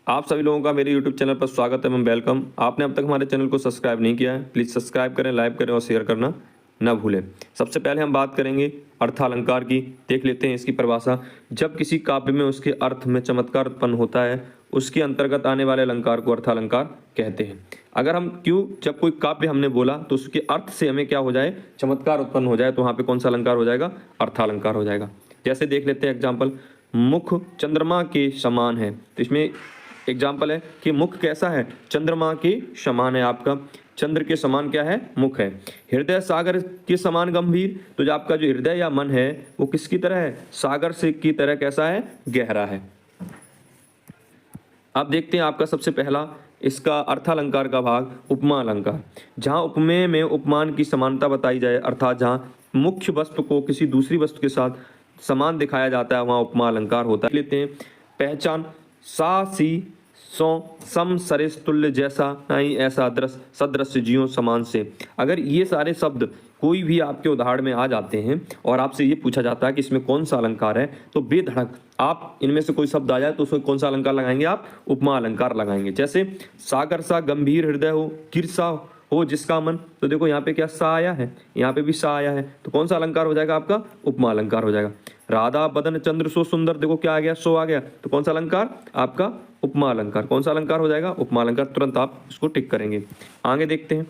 आप सभी लोगों का मेरे YouTube चैनल पर स्वागत है एवं वेलकम। आपने अब तक हमारे चैनल को सब्सक्राइब नहीं किया है, प्लीज़ सब्सक्राइब करें, लाइक करें और शेयर करना न भूलें। सबसे पहले हम बात करेंगे अर्थालंकार की। देख लेते हैं इसकी परिभाषा। जब किसी काव्य में उसके अर्थ में चमत्कार उत्पन्न होता है, उसके अंतर्गत आने वाले अलंकार को अर्थालंकार कहते हैं। अगर हम जब कोई काव्य हमने बोला तो उसके अर्थ से हमें क्या हो जाए, चमत्कार उत्पन्न हो जाए, तो वहाँ पे कौन सा अलंकार हो जाएगा, अर्थालंकार हो जाएगा। जैसे देख लेते हैं एग्जाम्पल, मुख चंद्रमा के समान है। तो इसमें एग्जाम्पल है कि मुख कैसा है, चंद्रमा के समान है। आपका चंद्र के समान क्या है, मुख है। हृदय सागर के समान गंभीर, तो जो आपका जो हृदय या मन है वो किसकी तरह है, सागर से की तरह कैसा है, गहरा है। अब देखते हैं आपका सबसे पहला इसका अर्थालंकार का भाग, उपमा अलंकार। जहाँ उपमेय में उपमान की समानता बताई जाए, अर्थात जहाँ मुख्य वस्तु को किसी दूसरी वस्तु के साथ समान दिखाया जाता है, वहाँ उपमा अलंकार होता है। लेते हैं पहचान, सा सी सौ सम सरिस तुल्य जैसा नहीं ऐसा दृश्य सदृश्य जियो समान से। अगर ये सारे शब्द कोई भी आपके उदाहरण में आ जाते हैं और आपसे ये पूछा जाता है कि इसमें कौन सा अलंकार है, तो बेधड़क आप इनमें से कोई शब्द आ जाए तो उसमें कौन सा अलंकार लगाएंगे, आप उपमा अलंकार लगाएंगे। जैसे सागर सा गंभीर हृदय हो, किरसा हो जिसका मन, तो देखो यहाँ पे क्या सा आया है, यहाँ पे भी सा आया है, तो कौन सा अलंकार हो जाएगा आपका, उपमा अलंकार हो जाएगा। राधा बदन चंद्र सो सुंदर, देखो क्या आ गया, सो आ गया, तो कौन सा अलंकार आपका, उपमा अलंकार। कौन सा अलंकार हो जाएगा, उपमा अलंकार। तुरंत आप इसको टिक करेंगे। आगे देखते हैं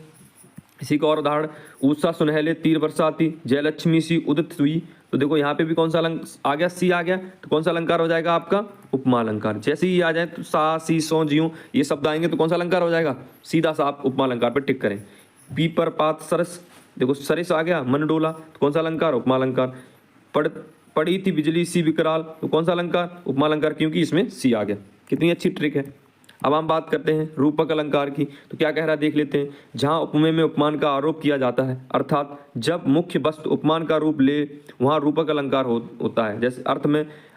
इसी का और उदाहरण, ऊषा सुनहले तीर बरसाती जयलक्ष्मी सी उदित हुई, तो देखो यहाँ पे भी कौन सा अलंकार आ गया, सी आ गया, तो कौन सा अलंकार हो जाएगा आपका, उपमा अलंकार। जैसे ही आ जाए तो सा सी सौ जियो ये शब्द आएंगे तो कौन सा अलंकार हो जाएगा, सीधा सा आप उपमा अलंकार पर टिक करें। पीपर पात सरस, देखो सरस आ गया, मन डोला, तो कौन सा अलंकार, उपमा अलंकार। पड़ी थी बिजली सी विकराल, तो कौन सा अलंकार, उपमा अलंकार, क्योंकि इसमें सी आ गया। कितनी अच्छी ट्रिक है। अब हम बात करते हैं रूपक अलंकार की, तो क्या कह रहा है देख लेते हैं। जहां उपमेय में उपमान का आरोप किया जाता है, अर्थात जब मुख्य वस्तु उपमान का रूप ले, वहां रूपक अलंकार होता है। जैसे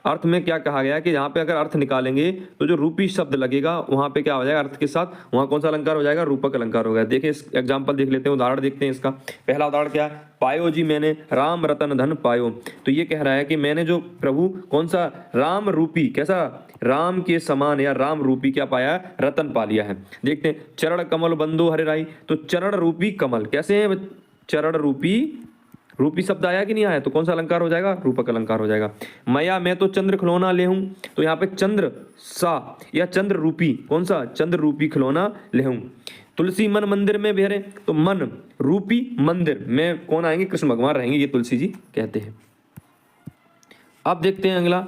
अर्थ में क्या कहा गया कि यहाँ पे अगर अर्थ निकालेंगे तो जो रूपी शब्द लगेगा वहां पे क्या हो जाएगा, अर्थ के साथ, वहां कौन सा अलंकार हो जाएगा, रूपक अलंकार हो गया। देखिए इस एग्जाम्पल देख लेते हैं, उदाहरण देखते हैं इसका। पहला उदाहरण क्या है, पायो जी मैंने राम रतन धन पायो, तो ये कह रहा है कि मैंने जो प्रभु कौन सा, राम रूपी, कैसा, राम के समान या राम रूपी क्या पाया, रतन पा लिया है। देखते हैं चरण कमल बंदो हरे राई, तो चरण रूपी कमल कैसे है, चरण रूपी शब्द आया कि नहीं आया, तो कौन सा अलंकार हो जाएगा, रूपक अलंकार हो जाएगा। मया मैं तो चंद्र खिलौना ले हूं, तो यहाँ पे चंद्र सा या चंद्र रूपी, कौन सा, चंद्र रूपी खिलौना ले हूं। तुलसी मन मंदिर में बिहरे, तो मन रूपी मंदिर में कौन आएंगे, कृष्ण भगवान रहेंगे, ये तुलसी जी कहते हैं। अब देखते हैं अगला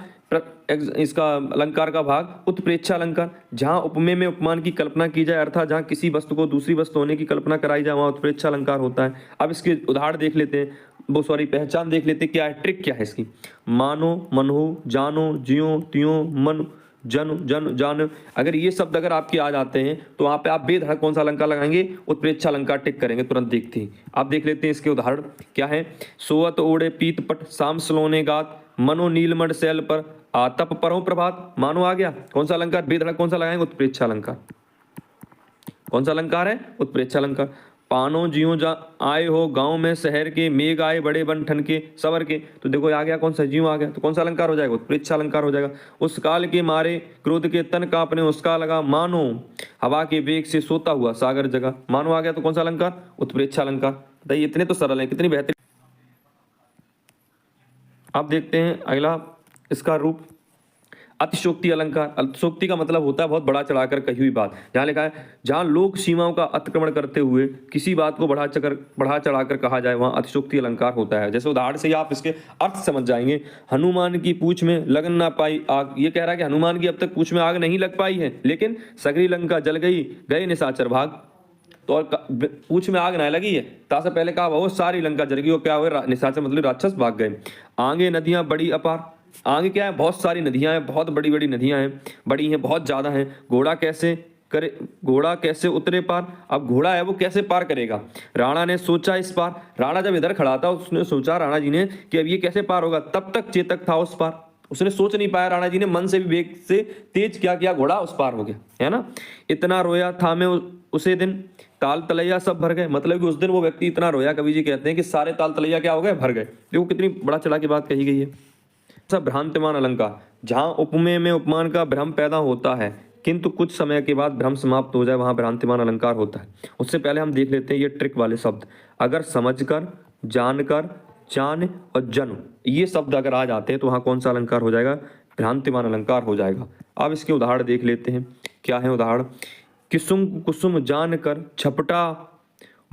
इसका अलंकार का भाग, उत्प्रेक्षा अलंकार। जहां उपमेय में उपमान की कल्पना की जाए, अर्थात जहां किसी वस्तु को दूसरी वस्तु होने की कल्पना कराई जाए, वहां उत्प्रेक्षा अलंकार होता है। अब इसके उदाहरण देख लेते हैं, पहचान देख लेते हैं, क्या है, ट्रिक क्या है इसकी। मानो मनहु जानो जियो त्यों मन जन जान, अगर ये शब्द अगर आपके आ जाते हैं तो वहां पे आप बेधड़क कौन सा अलंकार लगाएंगे, उत्प्रेक्षा अलंकार टिक करेंगे। तुरंत देखते हैं, आप देख लेते हैं इसके उदाहरण क्या है। सोअत ओढ़े पीत पट शाम सलोने गात, मनो नीलमण शैल पर आतप परो प्रभात, मानो आ गया, कौन सा अलंकार, बेधड़क कौन सा लगाएंगे, उत्प्रेक्षा अलंकार। कौन सा अलंकार है, उत्प्रेक्षा अलंकार। पानो जियो जा आए हो गांव में शहर के, मेघ आए बड़े बन ठन के सवर के, तो देखो आ गया कौन सा, जियो आ गया, तो कौन सा अलंकार हो जाएगा, उत्प्रेक्षा अलंकार हो जाएगा। उस काल के मारे क्रोध के तन कांपने उसका लगा, मानो हवा के वेग से सोता हुआ सागर जगा, मानो आ गया, तो कौन सा अलंकार, उत्प्रेक्षा अलंकार। बताइए इतने तो सरल है, कितनी बेहतरीन। अब देखते हैं अगला इसका रूप, अतिशोक्ति अलंकार। अतिशोक्ति का मतलब होता है बहुत बड़ा चढ़ाकर कही हुई बात। जहां लिखा है जहां लोक सीमाओं का अतिक्रमण करते हुए किसी बात को बढ़ा चढ़ाकर कहा जाए, वहां अतिशोक्ति अलंकार होता है। जैसे उदाहरण से ही आप इसके अर्थ समझ जाएंगे। हनुमान की पूंछ में लगन ना पाई आग, ये कह रहा है कि हनुमान की अब तक पूंछ में आग नहीं लग पाई है, लेकिन सगरी लंका जल गई गए निशाचर भाग, तो और पूंछ में आग ना लगी है, तासे पहले कहा वो सारी लंका जल गई, वो क्या हुए, निशाचर मतलब राक्षस भाग गए। आगे नदियां बड़ी अपार, आगे क्या है, बहुत सारी नदियां हैं, बहुत बड़ी बड़ी नदियां हैं, बड़ी हैं, बहुत ज्यादा हैं। घोड़ा कैसे उतरे पार, अब घोड़ा है वो कैसे पार करेगा। राणा ने सोचा इस पार, राणा जब इधर खड़ा था उसने सोचा, राणा जी ने, कि अब ये कैसे पार होगा, तब तक चेतक था उस पार, उसने सोच नहीं पाया, राणा जी ने मन से भी वेग से तेज क्या किया, घोड़ा उस पार हो गया, है ना। इतना रोया था मैं उसे दिन, ताल तलैया सब भर गए, मतलब कि उस दिन वो व्यक्ति इतना रोया, कवि जी कहते हैं कि सारे ताल तलैया क्या हो गए, भर गए। देखो कितनी बड़ा चढ़ा की बात कही गई है। भ्रांतिमान अलंकार, जहां उपमेय में उपमान का भ्रम पैदा होता है, किंतु कुछ समय के बाद भ्रम समाप्त हो जाए वहां भ्रांतिमान अलंकार होता है। उससे पहले हम देख लेते हैं ये ट्रिक वाले शब्द। अगर समझकर, जानकर, जान और जन ये शब्द अगर आ जाते हैं तो वहां कौन सा अलंकार हो जाएगा? भ्रांतिमान अलंकार हो जाएगा। अब इसके उदाहरण देख लेते हैं। क्या है उदाहरण? किसुम कुसुम जान कर झपटा,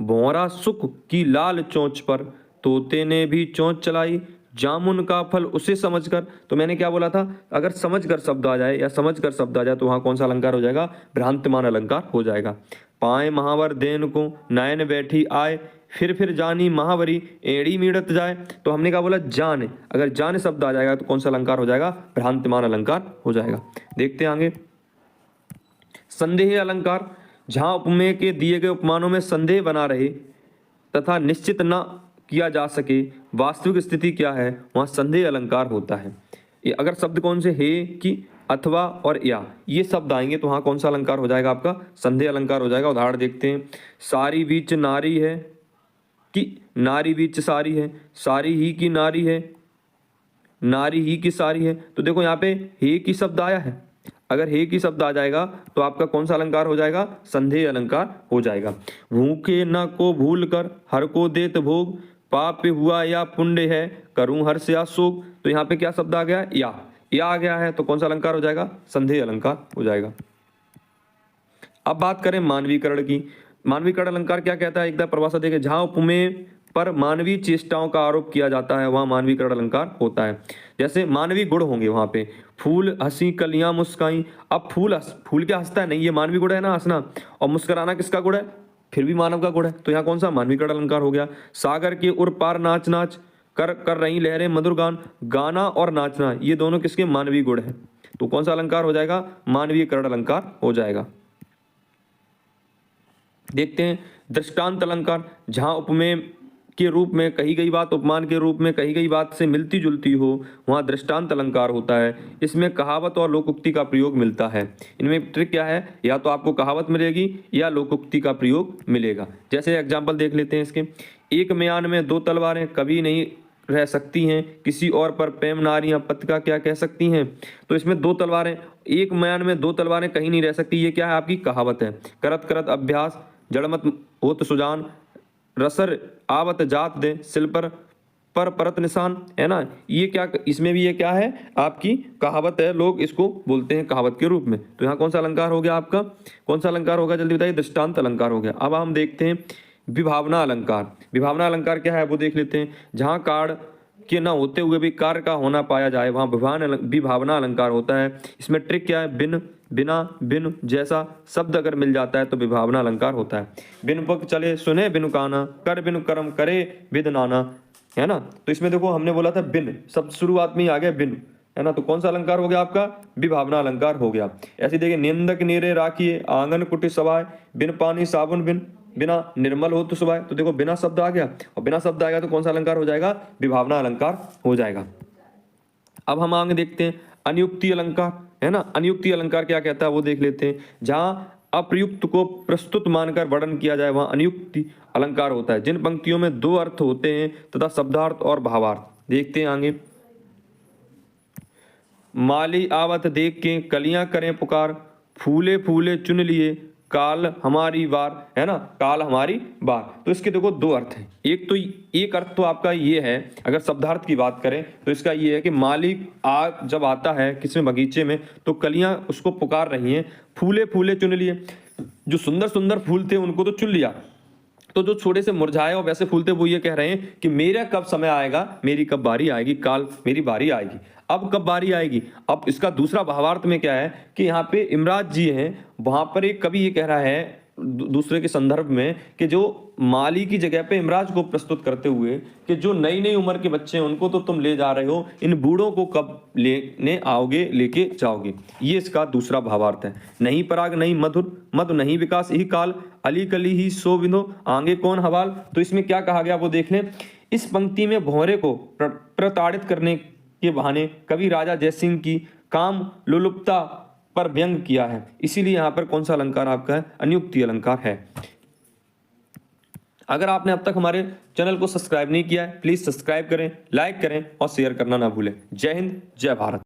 भौरा सुख की लाल चोंच पर, तोते ने भी चोंच चलाई, जामुन का फल उसे समझकर। तो मैंने क्या बोला था? अगर समझकर शब्द आ जाए या समझकर शब्द आ जाए तो वहां कौन सा अलंकार हो जाएगा? भ्रांतिमान अलंकार हो जाएगा। पाए महावर देन को, नयन बैठी आए, फिर जानी महावरी, एड़ी मीड़त जाए। तो हमने क्या बोला? जान। अगर जान शब्द आ जाएगा तो कौन सा अलंकार हो जाएगा? भ्रांतिमान अलंकार हो जाएगा। देखते हैं आगे। संदेह अलंकार, जहां उपमेय के दिए गए उपमानों में संदेह बना रहे तथा निश्चित न किया जा सके वास्तविक स्थिति क्या है, वहां संदेह अलंकार होता है। ये अगर शब्द कौन से? हे, की, अथवा और या ये शब्द आएंगे तो वहां कौन सा अलंकार हो जाएगा? आपका संदेह अलंकार हो जाएगा। उदाहरण देखते हैं। सारी बीच नारी है, कि नारी बीच सारी है, सारी ही की नारी है, नारी ही की सारी है। तो देखो यहाँ पे हे की शब्द आया है। अगर हे की शब्द आ जाएगा तो आपका कौन सा अलंकार हो जाएगा? संदेह अलंकार हो जाएगा। भूखे न को भूल कर, हर को देत भोग, पाप हुआ या पुण्य है, करूं हर्ष या शोक। तो यहाँ पे क्या शब्द आ गया? या आ गया है, तो कौन सा अलंकार हो जाएगा? संदेह अलंकार हो जाएगा। अब बात करें मानवीकरण की। मानवीकरण अलंकार क्या कहता है? एक बार परिभाषा देखें। जहां उपमेय पर मानवीय चेष्टाओं का आरोप किया जाता है वहां मानवीकरण अलंकार होता है। जैसे मानवीय गुण होंगे वहां पे, फूल हंसी कलियां मुस्काई। अब फूल क्या हंसता है? नहीं, ये मानवीय गुण है ना, हंसना। और मुस्कुराना किसका गुण है? फिर भी मानव का गुण है। तो यहाँ कौन सा? मानवीकरण अलंकार हो गया। सागर के उर पार नाच नाच, कर रही लहरें मधुर गान। गाना और नाचना ये दोनों किसके? मानवीय गुण है। तो कौन सा अलंकार हो जाएगा? मानवीकरण अलंकार हो जाएगा। देखते हैं दृष्टांत अलंकार, जहां उपमेय के रूप में कही गई बात उपमान के रूप में कही गई बात से मिलती जुलती हो वहां दृष्टांत अलंकार होता है। इसमें कहावत और लोकोक्ति का प्रयोग मिलता है। इनमें ट्रिक क्या है? या तो आपको कहावत मिलेगी या लोकोक्ति का प्रयोग मिलेगा। जैसे एग्जाम्पल देख लेते हैं इसके। एक म्यान में दो तलवारें कभी नहीं रह सकती हैं, किसी और पर प्रेम नारियां पति का क्या कह सकती हैं। तो इसमें दो तलवारें, एक म्यान में दो तलवारें कहीं नहीं रह सकती, ये क्या है? आपकी कहावत है। करत करत अभ्यास, जड़मत होत सुजान, रसर आवत जात दे, सिल पर परत निशान, है ना। ये क्या? इसमें भी ये क्या है? आपकी कहावत है। लोग इसको बोलते हैं कहावत के रूप में। तो यहाँ कौन सा अलंकार हो गया आपका? कौन सा अलंकार होगा? जल्दी बताइए। दृष्टांत अलंकार हो गया। अब हम देखते हैं विभावना अलंकार। विभावना अलंकार क्या है वो देख लेते हैं। जहाँ कार्य के न होते हुए भी कार्य का होना पाया जाए वहाँ विभावना अलंकार होता है। इसमें ट्रिक क्या है? बिन, बिना, बिन जैसा शब्द अगर मिल जाता है तो विभावना अलंकार होता है। बिन पग चले सुने बिनु काना, कर बिनु कर्म करे विद नाना, है ना। तो इसमें देखो हमने बोला था बिन, शब्द शुरुआत में ही आ गया बिन, है ना। तो कौन सा अलंकार हो गया आपका? विभावना अलंकार हो गया। ऐसे देखिए, निंदक नीरे राखिए, आंगन कुटी सवाय, बिन पानी साबुन बिन, बिना निर्मल हो तो सुभाए। तो देखो बिना शब्द आ गया, और बिना शब्द आएगा तो कौन सा अलंकार हो जाएगा? विभावना अलंकार हो जाएगा। अब हम आगे देखते हैं अनियुक्ति अलंकार, है ना। अनियुक्ति अलंकार क्या कहता है वो देख लेते हैं। जहां अप्रयुक्त को प्रस्तुत मानकर वर्णन किया जाए वहां अनियुक्ति अलंकार होता है। जिन पंक्तियों में दो अर्थ होते हैं तथा शब्दार्थ और भावार्थ। देखते हैं आगे। माली आवत देख के कलियां करें पुकार, फूले फूले चुन लिए काल हमारी बार, है ना। काल हमारी बार। तो इसके देखो दो अर्थ हैं। एक अर्थ तो आपका ये है, अगर शब्दार्थ की बात करें तो इसका ये है कि मालिक जब आता है किसी बगीचे में तो कलियां उसको पुकार रही हैं, फूले फूले चुन लिए। जो सुंदर सुंदर फूल थे उनको तो चुन लिया, तो जो छोटे से मुरझाए और वैसे फूलते वो ये कह रहे हैं कि मेरा कब समय आएगा, मेरी कब बारी आएगी, काल मेरी बारी आएगी, अब कब बारी आएगी। अब इसका दूसरा भावार्थ में क्या है कि यहाँ पे इमराज जी हैं, वहां पर एक कवि ये कह रहा है दूसरे के संदर्भ में कि जो माली की जगह पे इमराज को प्रस्तुत करते हुए कि जो नई नई उम्र के बच्चे हैं उनको तो तुम ले जा रहे हो, इन बूढ़ों को कब लेने आओगे, लेके जाओगे। ये इसका दूसरा भावार्थ है। नहीं पराग नहीं मधुर, मधु नहीं विकास ही काल, अली कली ही सो विनो आगे कौन हवाल। तो इसमें क्या कहा गया वो देख लें। इस पंक्ति में भौरे को प्रताड़ित करने के बहाने कवि राजा जयसिंह की काम लुलुपता पर व्यंग किया है, इसीलिए यहां पर कौन सा अलंकार आपका है? अनियुक्ति अलंकार है। अगर आपने अब तक हमारे चैनल को सब्सक्राइब नहीं किया है प्लीज सब्सक्राइब करें, लाइक करें और शेयर करना ना भूलें। जय हिंद, जय भारत।